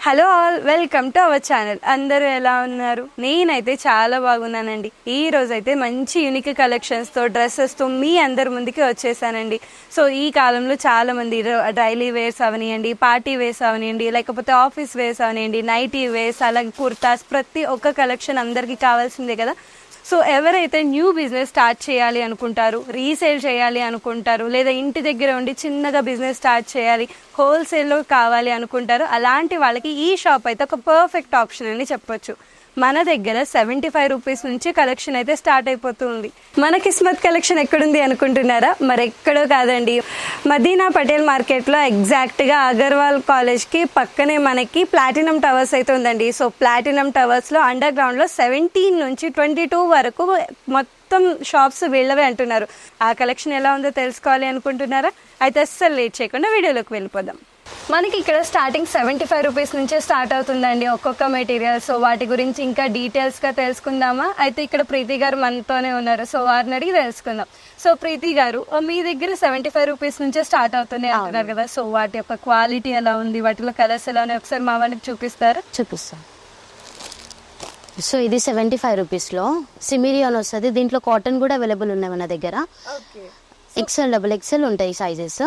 Hello all, welcome to our channel. అందరూ ఎలా ఉన్నారు? నేనైతే చాలా బాగున్నానండి. ఈ రోజు అయితే మంచి యూనిక్ కలెక్షన్స్తో డ్రెస్సెస్తో మీ అందరి ముందుకి వచ్చేసానండి. సో ఈ కాలంలో చాలా మంది డైలీ వేర్స్ అవనియండి, పార్టీ వేర్స్ అవనియండి, లేకపోతే ఆఫీస్ వేర్స్ అవనియండి, నైటీ వేర్స్, అలాగే కుర్తాస్, ప్రతి ఒక్క కలెక్షన్ అందరికీ కావాల్సిందే కదా. సో ఎవరైతే న్యూ బిజినెస్ స్టార్ట్ చేయాలి అనుకుంటారు, రీసేల్ చేయాలి అనుకుంటారు, లేదా ఇంటి దగ్గర ఉండి చిన్నగా బిజినెస్ స్టార్ట్ చేయాలి, హోల్సేల్లో కావాలి అనుకుంటారు, అలాంటి వాళ్ళకి ఈ షాప్ అయితే ఒక పర్ఫెక్ట్ ఆప్షన్ అని చెప్పొచ్చు. మన దగ్గర 75 రూపీస్ నుంచి కలెక్షన్ అయితే స్టార్ట్ అయిపోతుంది. మన కిస్మత్ కలెక్షన్ ఎక్కడుంది అనుకుంటున్నారా? మరి ఎక్కడో కాదండి, మదీనా పటేల్ మార్కెట్లో ఎగ్జాక్ట్గా అగర్వాల్ కాలేజ్కి పక్కనే మనకి ప్లాటినం టవర్స్ అయితే ఉందండి. సో ప్లాటినం టవర్స్లో అండర్ గ్రౌండ్లో 17 నుంచి 22 వరకు మొత్తం షాప్స్ వీళ్ళవే అంటున్నారు. ఆ కలెక్షన్ ఎలా ఉందో తెలుసుకోవాలి అనుకుంటున్నారా? అయితే అస్సలు లేట్ చేయకుండా వీడియోలోకి వెళ్ళిపోదాం. మనకి ఇక్కడ స్టార్టింగ్ 75 రూపీస్ నుంచే స్టార్ట్ అవుతుందండి ఒక్కొక్క మెటీరియల్. సో వాటి గురించి ఇంకా డీటెయిల్స్గా తెలుసుకుందామా? అయితే ఇక్కడ ప్రీతి గారు మనతోనే ఉన్నారు, సో వారిని అడిగి తెలుసుకుందాం. సో ప్రీతి గారు, మీ దగ్గర 75 రూపీస్ నుంచే స్టార్ట్ అవుతున్నాయి అంటున్నారు కదా, సో వాటి యొక్క క్వాలిటీ ఎలా ఉంది, వాటిలో కలర్స్ ఎలా ఉన్నాయి, ఒకసారి మా వారికి చూపిస్తారా? చూపిస్తాను. సో ఇది 75 రూపీస్లో సిమిరియాన్ వస్తుంది. దీంట్లో కాటన్ కూడా అవైలబుల్ ఉన్నాయి మన దగ్గర. ఎక్సెల్, డబుల్ ఎక్సెల్ ఉంటాయి సైజెస్.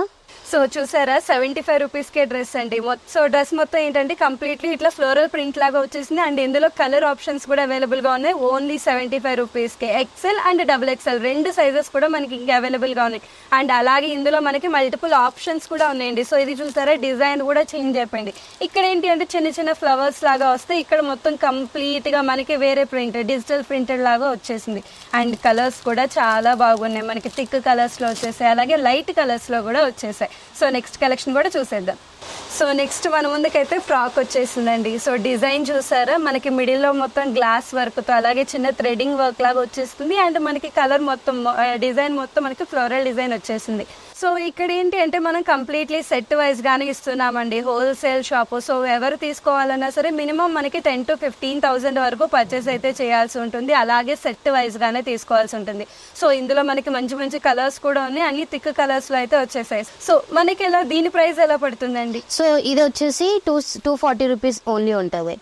సో చూసారా, 75 రూపీస్కే డ్రెస్ అండి. సో డ్రెస్ మొత్తం ఏంటంటే కంప్లీట్లీ ఇట్లా ఫ్లోరల్ ప్రింట్ లాగా వచ్చేసింది. అండ్ ఇందులో కలర్ ఆప్షన్స్ కూడా అవైలబుల్గా ఉన్నాయి. ఓన్లీ 75 రూపీస్కే ఎక్సెల్ అండ్ డబుల్ ఎక్సెల్ రెండు సైజెస్ కూడా మనకి ఇంకా అవైలబుల్గా ఉన్నాయి. అండ్ అలాగే ఇందులో మనకి మల్టిపుల్ ఆప్షన్స్ కూడా ఉన్నాయండి. సో ఇది చూసారా, డిజైన్ కూడా చేంజ్ అయిపోయింది. ఇక్కడ ఏంటి అంటే చిన్న చిన్న ఫ్లవర్స్ లాగా వస్తే, ఇక్కడ మొత్తం కంప్లీట్గా మనకి వేరే ప్రింట్, డిజిటల్ ప్రింటెడ్ లాగా వచ్చేసింది. అండ్ కలర్స్ కూడా చాలా బాగున్నాయి, మనకి థిక్ కలర్స్లో వచ్చేసాయి, అలాగే లైట్ కలర్స్లో కూడా వచ్చేసాయి. సో నెక్స్ట్ కలెక్షన్ కూడా చూసేద్దాం. సో నెక్స్ట్ మన ముందుకైతే ఫ్రాక్ వచ్చేసిందండి. సో డిజైన్ చూసారా, మనకి మిడిల్లో మొత్తం గ్లాస్ వర్క్తో అలాగే చిన్న థ్రెడింగ్ వర్క్ లాగా వచ్చేస్తుంది. అండ్ మనకి కలర్ మొత్తం డిజైన్ మొత్తం మనకి ఫ్లోరల్ డిజైన్ వచ్చేసింది. సో ఇక్కడ ఏంటి అంటే మనం కంప్లీట్లీ సెట్ వైజ్ గానే ఇస్తున్నామండి, హోల్సేల్ షాపు. సో ఎవరు తీసుకోవాలన్నా సరే మినిమం మనకి 10,000 to 15,000 వరకు పర్చేస్ అయితే చేయాల్సి ఉంటుంది. అలాగే సెట్ వైజ్ గానే తీసుకోవాల్సి ఉంటుంది. సో ఇందులో మనకి మంచి మంచి కలర్స్ కూడా ఉన్నాయి, అన్ని థిక్ కలర్స్ లో అయితే వచ్చేసాయి. సో మనకి ఎలా, దీని ప్రైస్ ఎలా పడుతుందండి? సో ఇది వచ్చేసి 240 రూపీస్ ఓన్లీ ఉంటుంది.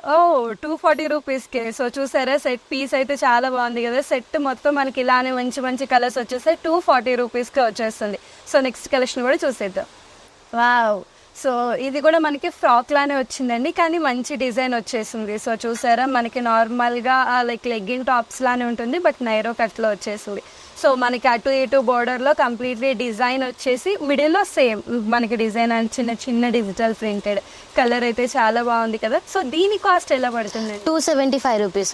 240 రూపీస్కే. సో చూసారా, సెట్ పీస్ అయితే చాలా బాగుంది కదా. సెట్ మొత్తం మనకి ఇలానే మంచి మంచి కలర్స్ వచ్చేసాయి, 240 రూపీస్కే వచ్చేస్తుంది. సో నెక్స్ట్ కలెక్షన్ కూడా చూసేద్దాం. వావ్, సో ఇది కూడా మనకి ఫ్రాక్ లానే వచ్చిందండి, కానీ మంచి డిజైన్ వచ్చేసింది. సో చూసారా, మనకి నార్మల్గా లైక్ లెగ్గింగ్ టాప్స్ లానే ఉంటుంది, బట్ నైరో కట్లో వచ్చేసింది. సో మనకి అటు ఇటు బోర్డర్లో కంప్లీట్లీ డిజైన్ వచ్చేసి మిడిల్లో సేమ్ మనకి డిజైన్ అండ్ చిన్న చిన్న డిజిటల్ ప్రింటెడ్ కలర్ అయితే చాలా బాగుంది కదా. సో దీని కాస్ట్ ఎలా పడుతుంది? 275 రూపీస్.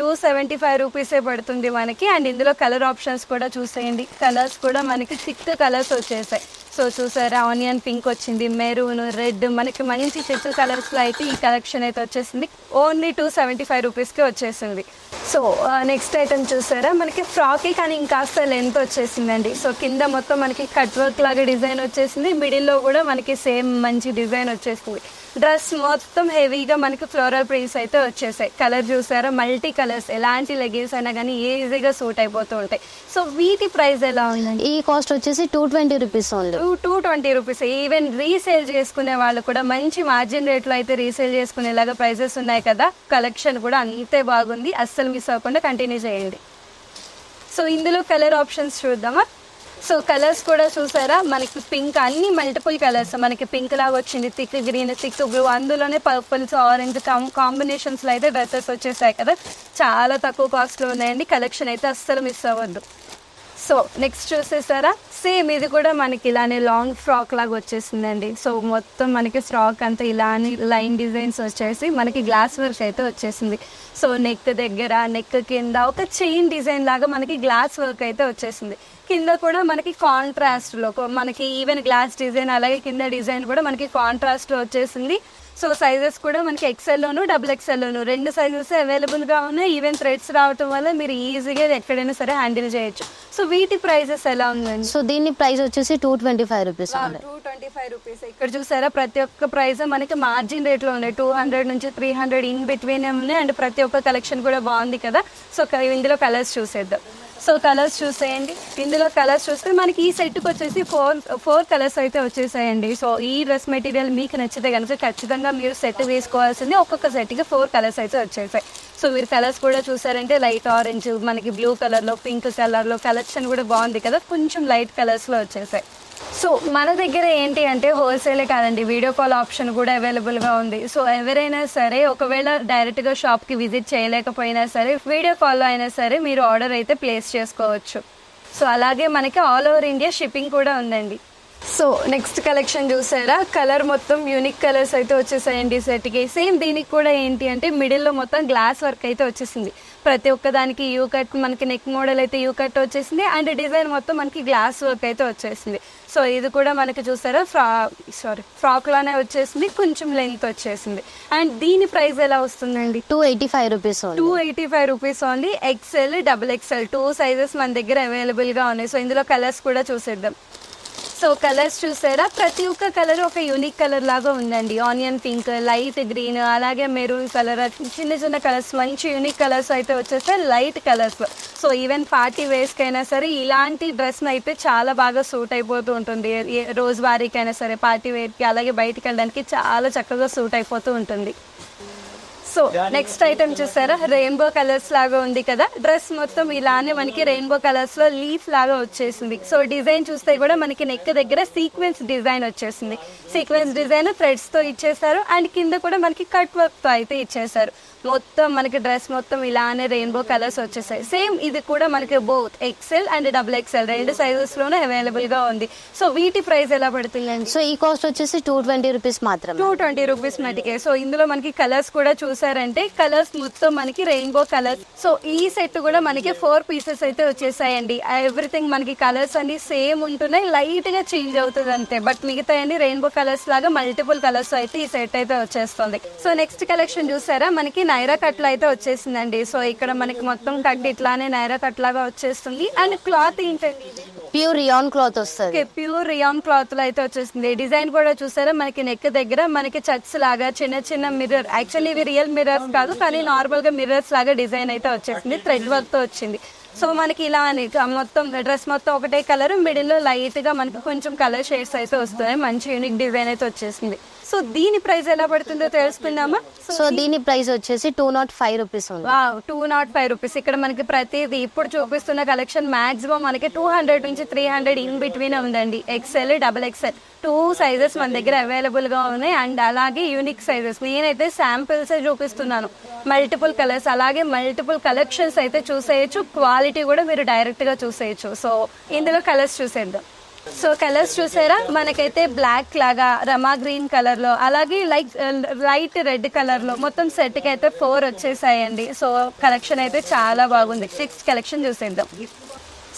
275 రూపీసే పడుతుంది మనకి. అండ్ ఇందులో కలర్ ఆప్షన్స్ కూడా చూసేయండి, కలర్స్ కూడా మనకి 6 కలర్స్ వచ్చేసాయి. సో చూసారా, ఆనియన్ పింక్ వచ్చింది, మెరూన్, రెడ్, మనకి మంచి 6 కలర్స్లో అయితే ఈ కలెక్షన్ అయితే వచ్చేసింది. ఓన్లీ 275 రూపీస్కి వచ్చేసింది. సో నెక్స్ట్ ఐటమ్ చూసారా, మనకి ఫ్రాకే కానీ ఇంకాస్త లెంత్ వచ్చేసిందండి. సో కింద మొత్తం మనకి కట్ వర్క్ లాగా డిజైన్ వచ్చేసింది, మిడిల్లో కూడా మనకి సేమ్ మంచి డిజైన్ వచ్చేసింది. డ్రెస్ మొత్తం హెవీగా మనకి ఫ్లోరల్ ప్రింట్స్ అయితే వచ్చేసాయి. కలర్ చూసారా, మల్టీ కలర్స్, ఎలాంటి లెగిన్స్ అయినా కానీ ఈజీగా సూట్ అయిపోతూ ఉంటాయి. సో వీటి ప్రైస్ ఎలా ఉందండి? ఈ కాస్ట్ వచ్చేసి 220 rupees only. 220 rupees. Even resale చేసుకునే వాళ్ళు కూడా మంచి మార్జిన్ రేట్లో అయితే రీసేల్ చేసుకునేలాగా ప్రైజెస్ ఉన్నాయి కదా. కలెక్షన్ కూడా అంతే బాగుంది, అస్సలు మిస్ అవ్వకుండా కంటిన్యూ చేయండి. సో ఇందులో కలర్ ఆప్షన్స్ చూద్దామా. సో కలర్స్ కూడా చూసారా, మనకి పింక్, అన్ని మల్టిపుల్ కలర్స్, మనకి పింక్ లాగా వచ్చింది, థిక్ గ్రీన్, థిక్ బ్లూ, అందులోనే పర్పుల్స్, ఆరెంజ్ కాంబినేషన్స్లో అయితే డ్రెస్సెస్ వచ్చేసాయి కదా. చాలా తక్కువ కాస్ట్లో ఉన్నాయండి, కలెక్షన్ అయితే అస్సలు మిస్ అవ్వద్దు. సో నెక్స్ట్ చూసేసారా, సేమ్ ఇది కూడా మనకి ఇలానే లాంగ్ ఫ్రాక్ లాగా వచ్చేసిందండి. సో మొత్తం మనకి ఫ్రాక్ అంతా ఇలానే లైన్ డిజైన్స్ వచ్చేసి మనకి గ్లాస్ వర్క్ అయితే వచ్చేసింది. సో నెక్ దగ్గర, నెక్ కింద ఒక చైన్ డిజైన్ లాగా మనకి గ్లాస్ వర్క్ అయితే వచ్చేసింది. కింద కూడా మనకి కాంట్రాస్ట్లో మనకి ఈవెన్ గ్లాస్ డిజైన్, అలాగే కింద డిజైన్ కూడా మనకి కాంట్రాస్ట్లో వచ్చేసింది. సో సైజెస్ కూడా మనకి ఎక్సెల్లోను, డబుల్ ఎక్సెల్లోను రెండు సైజెస్ అవైలబుల్గా ఉన్నాయి. ఈవెన్ థ్రెడ్స్ రావటం వల్ల మీరు ఈజీగా ఎక్కడైనా సరే హ్యాండిల్ చేయొచ్చు. సో వీటి ప్రైజెస్ ఎలా ఉందండి? సో దీని ప్రైస్ వచ్చేసి 225 రూపీస్. 225 రూపీస్. ఇక్కడ చూసారా, ప్రతి ఒక్క ప్రైస్ మనకి మార్జిన్ రేట్లో ఉన్నాయి, 200 నుంచి 300 ఇన్ బిట్వీన్ ఉన్నాయి. అండ్ ప్రతి ఒక్క కలెక్షన్ కూడా బాగుంది కదా. సో ఇందులో కలర్స్ చూసేద్దాం. సో కలర్స్ చూసేయండి. ఇందులో కలర్స్ చూస్తే మనకి ఈ సెట్కి వచ్చేసి ఫోర్ కలర్స్ అయితే వచ్చేసాయండి. సో ఈ డ్రెస్ మెటీరియల్ మీకు నచ్చితే కనుక ఖచ్చితంగా మీరు సెట్ వేసుకోవాల్సింది. ఒక్కొక్క సెట్కి 4 కలర్స్ అయితే వచ్చేసాయి. సో మీరు కలర్స్ కూడా చూసారంటే లైట్ ఆరెంజ్, మనకి బ్లూ కలర్లో, పింక్ కలర్లో కలెక్షన్ కూడా బాగుంది కదా, కొంచెం లైట్ కలర్స్లో వచ్చేసాయి. సో మన దగ్గర ఏంటి అంటే హోల్సేలే కాదండి, వీడియో కాల్ ఆప్షన్ కూడా అవైలబుల్గా ఉంది. సో ఎవరైనా సరే ఒకవేళ డైరెక్ట్గా షాప్కి విజిట్ చేయలేకపోయినా సరే వీడియో కాల్లో అయినా సరే మీరు ఆర్డర్ అయితే ప్లేస్ చేసుకోవచ్చు. సో అలాగే మనకి ఆల్ ఓవర్ ఇండియా షిప్పింగ్ కూడా ఉందండి. సో నెక్స్ట్ కలెక్షన్ చూసారా, కలర్ మొత్తం యూనిక్ కలర్స్ అయితే వచ్చేసాయండి సెట్కి. సేమ్ దీనికి కూడా ఏంటి అంటే మిడిల్లో మొత్తం గ్లాస్ వర్క్ అయితే వచ్చేసింది. ప్రతి ఒక్కదానికి యూ కట్, మనకి నెక్ మోడల్ అయితే యూ కట్ వచ్చేసింది అండ్ డిజైన్ మొత్తం మనకి గ్లాస్ వర్క్ అయితే వచ్చేసింది. సో ఇది కూడా మనకి చూసారా ఫ్రాక్ లానే వచ్చేసింది, కొంచెం లెంత్ వచ్చేసింది. అండ్ దీని ప్రైస్ ఎలా వస్తుందండి? 285 rupees. 285 rupees only. XL, XXL 2 sizes మన దగ్గర అవైలబుల్గా ఉన్నాయి. సో ఇందులో కలర్స్ కూడా చూసేద్దాం. సో కలర్స్ చూసారా, ప్రతి ఒక్క కలర్ ఒక యూనిక్ కలర్ లాగా ఉందండి. ఆనియన్ పింక్, లైట్ గ్రీన్, అలాగే మెరూన్ కలర్, చిన్న చిన్న కలర్స్, మంచి యూనిక్ కలర్స్ అయితే వచ్చేస్తాయి, light colours. So even party వేస్కైనా సరే ఇలాంటి డ్రెస్ అయితే చాలా బాగా సూట్ అయిపోతూ ఉంటుంది. రోజు వారీకైనా సరే, పార్టీ వేర్కి, అలాగే బయటికి వెళ్ళడానికి చాలా చక్కగా సూట్ అయిపోతూ ఉంటుంది. సో నెక్స్ట్ ఐటమ్ చూసారా, రెయిన్బో కలర్స్ లాగా ఉంది కదా, డ్రెస్ మొత్తం ఇలానే మనకి రెయిన్బో కలర్స్ లో లీఫ్ లాగా వచ్చేసింది. సో డిజైన్ చూస్తే కూడా మనకి నెక్ దగ్గర సీక్వెన్స్ డిజైన్ వచ్చేసింది. సీక్వెన్స్ డిజైన్ థ్రెడ్స్ తో ఇచ్చేసారు అండ్ కింద కూడా మనకి కట్ వర్క్ తో అయితే ఇచ్చేసారు. మొత్తం మనకి డ్రెస్ మొత్తం ఇలానే రెయిన్బో కలర్స్ వచ్చేసాయి. సేమ్ ఇది కూడా మనకి both XL and XXL 2 sizes లోనే అవైలబుల్ గా ఉంది. సో వీటి ప్రైస్ ఎలా పడుతుందండి? సో ఈ కాస్ట్ వచ్చేసి 220 రూపీస్ మాత్రం. 220 రూపీస్ మటుకే. సో ఇందులో మనకి కలర్స్ కూడా చూసారంటే కలర్స్ మొత్తం మనకి రెయిన్బో కలర్స్. సో ఈ సెట్ కూడా మనకి 4 పీసెస్ అయితే వచ్చేసాయండి. ఎవ్రీథింగ్ మనకి కలర్స్ అన్ని సేమ్ ఉంటున్నాయి, లైట్ గా చేంజ్ అవుతుంది అంతే. బట్ మిగతా అన్ని రెయిన్బో కలర్స్ లాగా మల్టిపుల్ కలర్స్ అయితే ఈ సెట్ అయితే వచ్చేస్తుంది. సో నెక్స్ట్ కలెక్షన్ చూసారా, మనకి నైరా కట్ అయితే వచ్చేసిందండి. సో ఇక్కడ మనకి మొత్తం కట్ ఇట్లానే నైరా కట్ లాగా వచ్చేస్తుంది. అండ్ క్లాత్ ఏంటండి? ప్యూర్ రియాన్ క్లాత్ వస్తుంది. ప్యూర్ రియాన్ క్లాత్ లో అయితే వచ్చేసింది. డిజైన్ కూడా చూసారా, మనకి నెక్ దగ్గర మనకి చక్స్ లాగా చిన్న చిన్న మిర్రర్, యాక్చువల్లీ ఇవి రియల్ మిర్రర్స్ కాదు కానీ నార్మల్ గా మిర్రర్స్ లాగా డిజైన్ అయితే వచ్చేసింది, థ్రెడ్ వర్క్ తో వచ్చింది. సో మనకి ఇలా అని మొత్తం డ్రెస్ మొత్తం ఒకటే కలర్, మిడిల్ లో లైట్ గా మనకి కొంచెం కలర్ షేడ్స్ అయితే వస్తాయి, మంచి యూనిక్ డిజైన్ అయితే వచ్చేసింది. సో దీని ప్రైస్ ఎలా పడుతుందో తెలుసుకుందామా? సో దీని ప్రైస్ వచ్చేసి 205 రూపీస్ ఉంది. 205 రూపీస్. ఇక్కడ మనకి ప్రతిదీ ఇప్పుడు చూపిస్తున్న కలెక్షన్ మాక్సిమం మనకి 200 నుంచి 300 ఇన్ బిట్వీన్ ఉందండి. XL, XXL 2 సైజెస్ మన దగ్గర అవైలబుల్ గా ఉన్నాయి. అండ్ అలాగే యూనిక్ సైజెస్, నేనైతే శాంపిల్స్ చూపిస్తున్నాను. మల్టిపుల్ కలర్స్ అలాగే మల్టిపుల్ కలెక్షన్స్ అయితే చూసేయచ్చు, క్వాలిటీ కూడా మీరు డైరెక్ట్ గా చూసేయచ్చు. సో ఇందులో కలర్స్ చూసేద్దాం. సో కలర్స్ చూసారా, మనకైతే బ్లాక్ లాగా, రమా గ్రీన్ కలర్ లో, అలాగే లైట్ రెడ్ కలర్ లో మొత్తం సెట్ కి అయితే 4 వచ్చేసాయండి. సో కలెక్షన్ అయితే చాలా బాగుంది. నెక్స్ట్ కలెక్షన్ చూసేద్దాం.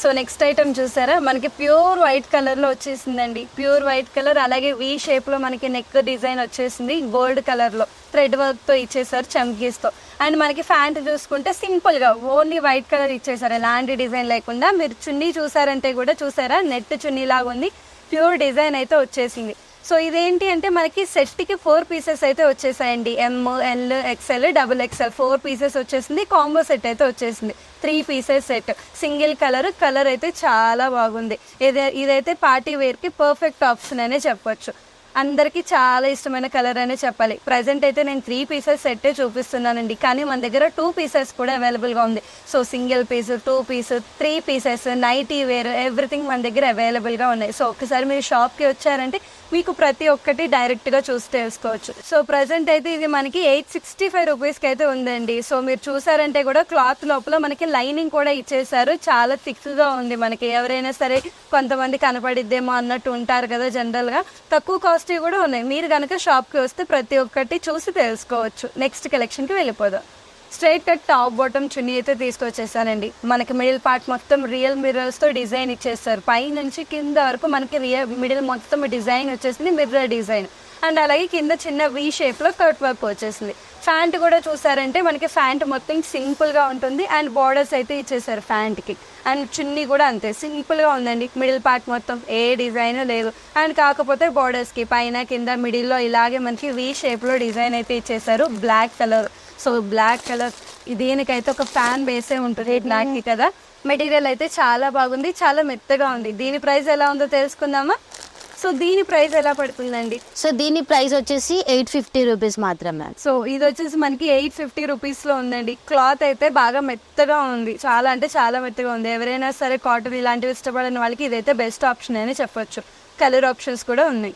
సో నెక్స్ట్ ఐటమ్ చూసారా, మనకి ప్యూర్ వైట్ కలర్ లో వచ్చేసిందండి. ప్యూర్ వైట్ కలర్, అలాగే V షేప్ లో మనకి నెక్ డిజైన్ వచ్చేసింది. గోల్డ్ కలర్ లో థ్రెడ్ వర్క్ తో ఇచ్చేసారు, చమ్కీస్ తో. అండ్ మనకి ప్యాంట్ చూసుకుంటే సింపుల్ గా ఓన్లీ వైట్ కలర్ ఇచ్చేసారు, ఎలాంటి డిజైన్ లేకుండా. మీరు చున్నీ చూసారంటే కూడా చూసారా, నెట్ చున్నీ లాగా ఉంది, ప్యూర్ డిజైన్ అయితే వచ్చేసింది. సో ఇదేంటి అంటే మనకి సెట్ కి 4 పీసెస్ అయితే వచ్చేసాయండి. M, L, XL, XXL 4 pieces వచ్చేసింది. కాంబో సెట్ అయితే వచ్చేసింది, 3 పీసెస్ సెట్, సింగిల్ కలర్ అయితే చాలా బాగుంది. ఇదైతే పార్టీ వేర్ కి పర్ఫెక్ట్ ఆప్షన్ అనే చెప్పొచ్చు. అందరికీ చాలా ఇష్టమైన కలర్ అనే చెప్పాలి. ప్రజెంట్ అయితే నేను 3 పీసెస్ సెట్టే చూపిస్తున్నానండి, కానీ మన దగ్గర 2 పీసెస్ కూడా అవైలబుల్గా ఉంది. So single piece, 2 piece, 3 pieces, nightie wear, everything మన దగ్గర అవైలబుల్గా ఉన్నాయి. సో ఒకసారి మీరు షాప్కి వచ్చారంటే మీకు ప్రతి ఒక్కటి డైరెక్ట్గా చూసి తెలుసుకోవచ్చు. సో ప్రజెంట్ అయితే ఇది మనకి 865 రూపీస్కి అయితే ఉందండి. సో మీరు చూసారంటే కూడా క్లాత్ లోపల మనకి లైనింగ్ కూడా ఇచ్చేసారు, చాలా థిక్గా ఉంది. మనకి ఎవరైనా సరే కొంతమంది కనపడిద్దేమో అన్నట్టు ఉంటారు కదా జనరల్గా, తక్కువ కాస్ట్ కూడా ఉన్నాయి. మీరు కనుక షాప్కి వస్తే ప్రతి ఒక్కటి చూసి తెలుసుకోవచ్చు. నెక్స్ట్ కలెక్షన్కి వెళ్ళిపోదాం. స్ట్రైట్ కట్ టాప్ బాటమ్ చున్నీ అయితే తీసుకొచ్చేసానండి. మనకి మిడిల్ పార్ట్ మొత్తం రియల్ మిర్రర్స్ తో డిజైన్ ఇచ్చేస్తారు, పై నుంచి కింద వరకు మనకి మిడిల్ మొత్తం డిజైన్ వచ్చేసింది, మిర్రర్ డిజైన్. అండ్ అలాగే కింద చిన్న V షేప్ లో కట్ వర్క్ వచ్చేసింది. ఫ్యాంట్ కూడా చూసారంటే మనకి ఫ్యాంట్ మొత్తం సింపుల్ గా ఉంటుంది అండ్ బార్డర్స్ అయితే ఇచ్చేసారు ఫ్యాంట్ కి. అండ్ చున్నీ కూడా అంతే సింపుల్ గా ఉందండి, మిడిల్ పార్ట్ మొత్తం ఏ డిజైన్ లేదు. అండ్ కాకపోతే బార్డర్స్ కి పైన కింద మిడిల్ లో ఇలాగే మనకి V షేప్ లో డిజైన్ అయితే ఇచ్చేసారు, black colour. So black colour దీనికైతే ఒక ఫ్యాన్ బేసే ఉంటుంది బ్లాక్ కి కదా. మెటీరియల్ అయితే చాలా బాగుంది, చాలా మెత్తగా ఉంది. దీని ప్రైస్ ఎలా ఉందో తెలుసుకుందామా? సో దీని ప్రైస్ ఎలా పడుతుందండి? సో దీని ప్రైస్ వచ్చేసి 850 రూపీస్ మాత్రమే. సో ఇది వచ్చేసి మనకి 850 రూపీస్లో ఉందండి. క్లాత్ అయితే బాగా మెత్తగా ఉంది, చాలా అంటే చాలా మెత్తగా ఉంది. ఎవరైనా సరే కాటన్ ఇలాంటివి ఇష్టపడిన వాళ్ళకి ఇదైతే బెస్ట్ ఆప్షన్ అని చెప్పొచ్చు. కలర్ ఆప్షన్స్ కూడా ఉన్నాయి.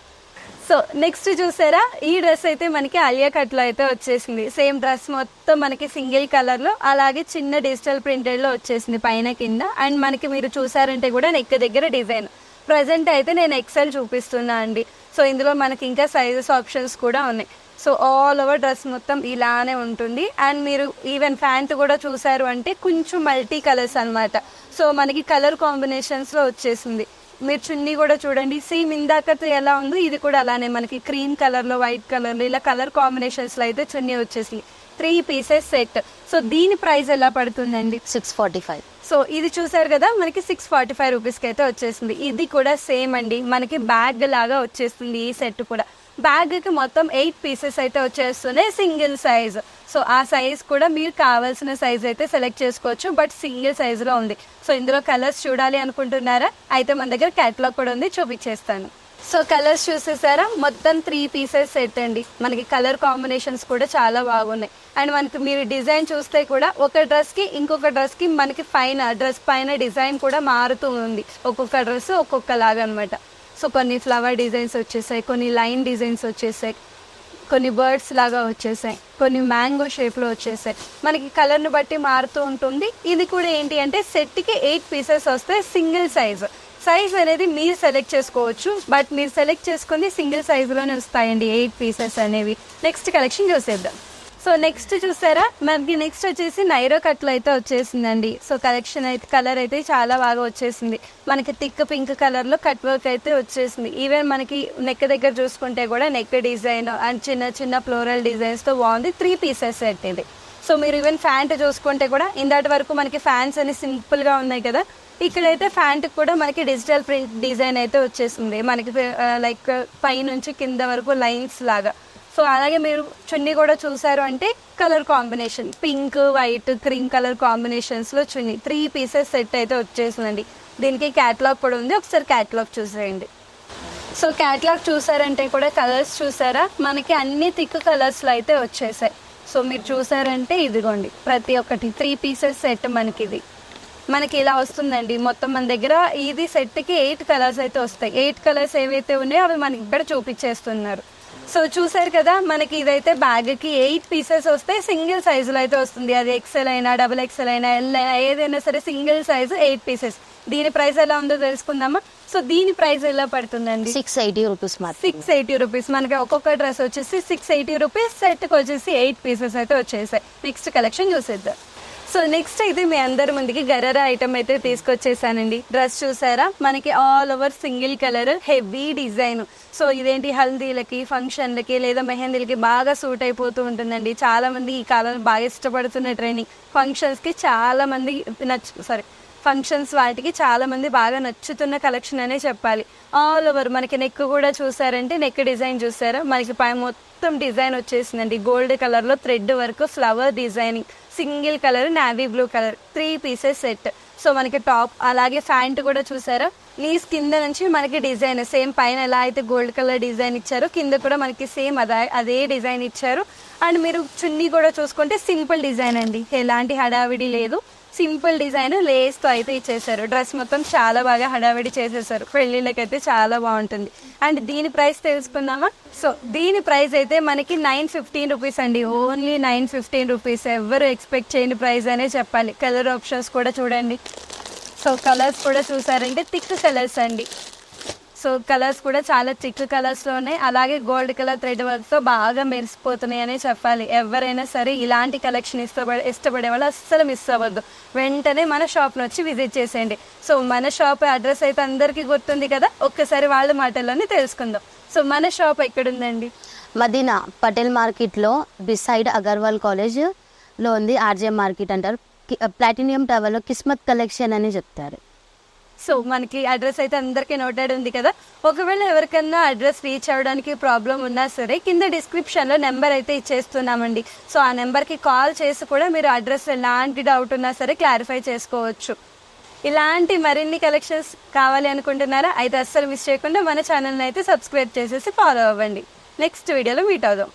సో నెక్స్ట్ చూసారా, ఈ డ్రెస్ అయితే మనకి అలియా కట్లో అయితే వచ్చేసింది. సేమ్ డ్రెస్ మొత్తం మనకి సింగిల్ కలర్లో, అలాగే చిన్న డిజిటల్ ప్రింటెడ్లో వచ్చేసింది పైన కింద. అండ్ మనకి మీరు చూసారంటే కూడా నెక్ దగ్గర డిజైన్. ప్రజెంట్ అయితే నేను ఎక్సెల్ చూపిస్తున్నా అండి. సో ఇందులో మనకి ఇంకా సైజెస్ ఆప్షన్స్ కూడా ఉన్నాయి. సో ఆల్ ఓవర్ డ్రెస్ మొత్తం ఇలానే ఉంటుంది. అండ్ మీరు ఈవెన్ ప్యాంట్ కూడా చూసారు అంటే కొంచెం మల్టీ కలర్స్ అనమాట. సో మనకి కలర్ కాంబినేషన్స్లో వచ్చేసింది. మీరు చున్నీ కూడా చూడండి, సేమ్ ఇందాకతో ఎలా ఉందో ఇది కూడా అలానే మనకి క్రీమ్ కలర్లో, వైట్ కలర్లో ఇలా కలర్ కాంబినేషన్స్లో అయితే చున్నీ వచ్చేసి 3 పీసెస్ సెట్. సో దీని ప్రైస్ ఎలా పడుతుందండి? 645. సో ఇది చూసారు కదా, మనకి 645 రూపీస్కి అయితే వచ్చేసింది. ఇది కూడా సేమ్ అండి, మనకి బ్యాగ్ లాగా వచ్చేస్తుంది. ఈ సెట్ కూడా బ్యాగ్కి మొత్తం 8 పీసెస్ అయితే వచ్చేస్తున్నాయి, సింగిల్ సైజ్. సో ఆ సైజ్ కూడా మీరు కావాల్సిన సైజ్ అయితే సెలెక్ట్ చేసుకోవచ్చు, బట్ సింగిల్ సైజులో ఉంది. సో ఇందులో కలర్స్ చూడాలి అనుకుంటున్నారా? అయితే మన దగ్గర క్యాటలాగ్ కూడా ఉంది, చూపించేస్తాను. సో కలర్స్ చూసేసారా, మొత్తం 3 పీసెస్ సెట్ అండి. మనకి కలర్ కాంబినేషన్స్ కూడా చాలా బాగున్నాయి. అండ్ మనకి మీరు డిజైన్ చూస్తే కూడా ఒక డ్రెస్కి ఇంకొక డ్రెస్కి మనకి డ్రెస్ పైన డిజైన్ కూడా మారుతూ ఉంది. ఒక్కొక్క డ్రెస్ ఒక్కొక్కలాగా అనమాట. సో కొన్ని ఫ్లవర్ డిజైన్స్ వచ్చేసాయి, కొన్ని లైన్ డిజైన్స్ వచ్చేసాయి, కొన్ని బర్డ్స్ లాగా వచ్చేసాయి, కొన్ని మ్యాంగో షేప్లో వచ్చేసాయి. మనకి కలర్ని బట్టి మారుతూ ఉంటుంది. ఇది కూడా ఏంటి అంటే సెట్కి 8 పీసెస్ వస్తాయి, సింగిల్ సైజ్ అనేది మీరు సెలెక్ట్ చేసుకోవచ్చు, బట్ మీరు సెలెక్ట్ చేసుకుని సింగిల్ సైజులోనే వస్తాయండి 8 పీసెస్ అనేవి. నెక్స్ట్ కలెక్షన్ చూసేద్దాం. సో నెక్స్ట్ చూసారా, మనకి నెక్స్ట్ వచ్చేసి నైరో కట్లో అయితే వచ్చేసిందండి. సో కలెక్షన్ అయితే కలర్ అయితే చాలా బాగా వచ్చేసింది. మనకి థిక్ పింక్ కలర్లో కట్ వర్క్ అయితే వచ్చేసింది. ఈవెన్ మనకి నెక్ దగ్గర చూసుకుంటే కూడా నెక్ డిజైన్ అండ్ చిన్న చిన్న ఫ్లోరల్ డిజైన్స్తో బాగుంది. 3 పీసెస్ సెట్ ఇది. సో మీరు ఈవెన్ ప్యాంట్ చూసుకుంటే కూడా ఇందాటి వరకు మనకి ఫ్యాన్స్ అని సింపుల్గా ఉన్నాయి కదా, ఇక్కడైతే ప్యాంట్కి కూడా మనకి డిజిటల్ ప్రింట్ డిజైన్ అయితే వచ్చేసింది. మనకి లైక్ పై నుంచి కింద వరకు లైన్స్ లాగా. సో అలాగే మీరు చున్నీ కూడా చూసారు అంటే colour combination pink, white, cream colour కాంబినేషన్స్లో చున్నీ 3 పీసెస్ సెట్ అయితే వచ్చేసిందండి. దీనికి క్యాటలాగ్ కూడా ఉంది, ఒకసారి క్యాటలాగ్ చూసేయండి. సో క్యాటలాగ్ చూసారంటే కూడా కలర్స్ చూసారా, మనకి అన్ని థిక్ కలర్స్లో అయితే వచ్చేసాయి. సో మీరు చూసారంటే ఇదిగోండి ప్రతి ఒక్కటి 3 పీసెస్ సెట్ మనకి ఇలా వస్తుందండి. మొత్తం మన దగ్గర ఇది సెట్కి 8 కలర్స్ అయితే వస్తాయి. 8 కలర్స్ ఏవైతే ఉన్నాయో అవి మనకి ఇక్కడ చూపించేస్తున్నారు. సో చూసారు కదా, మనకి ఇదైతే బ్యాగ్కి 8 పీసెస్ వస్తాయి, సింగిల్ సైజులో అయితే వస్తుంది. అది ఎక్సెల్ అయినా, XXL అయినా, L అయినా, ఏదైనా సరే సింగిల్ సైజు 8 పీసెస్. దీని ప్రైస్ ఎలా ఉందో తెలుసుకుందామా? సో దీని ప్రైస్ ఎలా పడుతుందండి? 680 రూపీస్ మాత్రం. 680 రూపీస్. మనకి ఒక్కొక్క డ్రెస్ వచ్చేసి 680 రూపీస్, సెట్కి వచ్చేసి 8 పీసెస్ అయితే వచ్చేసాయి. నెక్స్ట్ కలెక్షన్ చూసేద్దాం. సో నెక్స్ట్ అయితే మీ అందరి ముందుకి గరారా ఐటమ్ అయితే తీసుకొచ్చేసానండి. డ్రెస్ చూసారా, మనకి all over single colour heavy design. So ఇదేంటి హల్దీలకి, ఫంక్షన్లకి లేదా మెహందీలకి బాగా సూట్ అయిపోతూ ఉంటుందండి. చాలా మంది ఈ కాలం బాగా ఇష్టపడుతున్న ట్రైనింగ్ ఫంక్షన్స్కి చాలా మంది ఫంక్షన్స్ వాటికి చాలా మంది బాగా నచ్చుతున్న కలెక్షన్ అనే చెప్పాలి. ఆల్ ఓవర్ మనకి నెక్ కూడా చూసారంటే నెక్ డిజైన్ చూసారా, మనకి పై మొత్తం డిజైన్ వచ్చేసిందండి. గోల్డ్ కలర్లో thread work, flower designing, single colour, navy blue colour, 3 pieces set. So మనకి టాప్ అలాగే ప్యాంట్ కూడా చూసారా, నీస్ కింద నుంచి మనకి డిజైన్ సేమ్ పైన ఎలా అయితే గోల్డ్ కలర్ డిజైన్ ఇచ్చారో కింద కూడా మనకి సేమ్ అదే డిజైన్ ఇచ్చారు. అండ్ మీరు చున్నీ కూడా చూసుకుంటే సింపుల్ డిజైన్ అండి, ఎలాంటి హడావిడి లేదు. సింపుల్ డిజైన్ లేస్తో అయితే ఇచ్చేసారు. డ్రెస్ మొత్తం చాలా బాగా హడావిడి చేసేసారు, పెళ్ళిళ్ళకైతే చాలా బాగుంటుంది. అండ్ దీని ప్రైస్ తెలుసుకుందామా? సో దీని ప్రైస్ అయితే మనకి 915 రూపీస్ అండి, ఓన్లీ 915 రూపీస్. ఎవరు ఎక్స్పెక్ట్ చేయని ప్రైస్ అనే చెప్పాలి. కలర్ ఆప్షన్స్ కూడా చూడండి. సో కలర్స్ కూడా చూసారంటే థిక్ కలర్స్ అండి. సో కలర్స్ కూడా చాలా థిక్ కలర్స్లో ఉన్నాయి. అలాగే గోల్డ్ కలర్ థ్రెడ్ వర్క్తో బాగా మెరిసిపోతున్నాయి అనే చెప్పాలి. ఎవరైనా సరే ఇలాంటి కలెక్షన్ ఇష్టపడే వాళ్ళు అస్సలు మిస్ అవ్వద్దు. వెంటనే మన షాప్ని వచ్చి విజిట్ చేసేయండి. సో మన షాప్ అడ్రస్ అయితే అందరికీ గుర్తుంది కదా, ఒక్కసారి వాళ్ళ మాటల్లోనే తెలుసుకుందాం. సో మన షాప్ ఎక్కడుందండి? మదీనా పటేల్ మార్కెట్లో బిసైడ్ అగర్వాల్ కాలేజ్లో ఉంది. ఆర్జే మార్కెట్ అంటారు. ప్లాటినియం టవర్లో కిస్మత్ కలెక్షన్ అని చెప్తారు. సో మనకి అడ్రస్ అయితే అందరికీ నోటెడ్ ఉంది కదా. ఒకవేళ ఎవరికన్నా అడ్రస్ రీచ్ అవ్వడానికి ప్రాబ్లం ఉన్నా సరే కింద డిస్క్రిప్షన్లో నెంబర్ అయితే ఇచ్చేస్తున్నామండి. సో ఆ నెంబర్కి కాల్ చేసి కూడా మీరు అడ్రస్ ఎలాంటి డౌట్ ఉన్నా సరే క్లారిఫై చేసుకోవచ్చు. ఇలాంటి మరిన్ని కలెక్షన్స్ కావాలి అనుకుంటున్నారా? అయితే అస్సలు మిస్ చేయకుండా మన ఛానల్ని అయితే సబ్స్క్రైబ్ చేసేసి ఫాలో అవ్వండి. నెక్స్ట్ వీడియోలో మీట్ అవుదాం.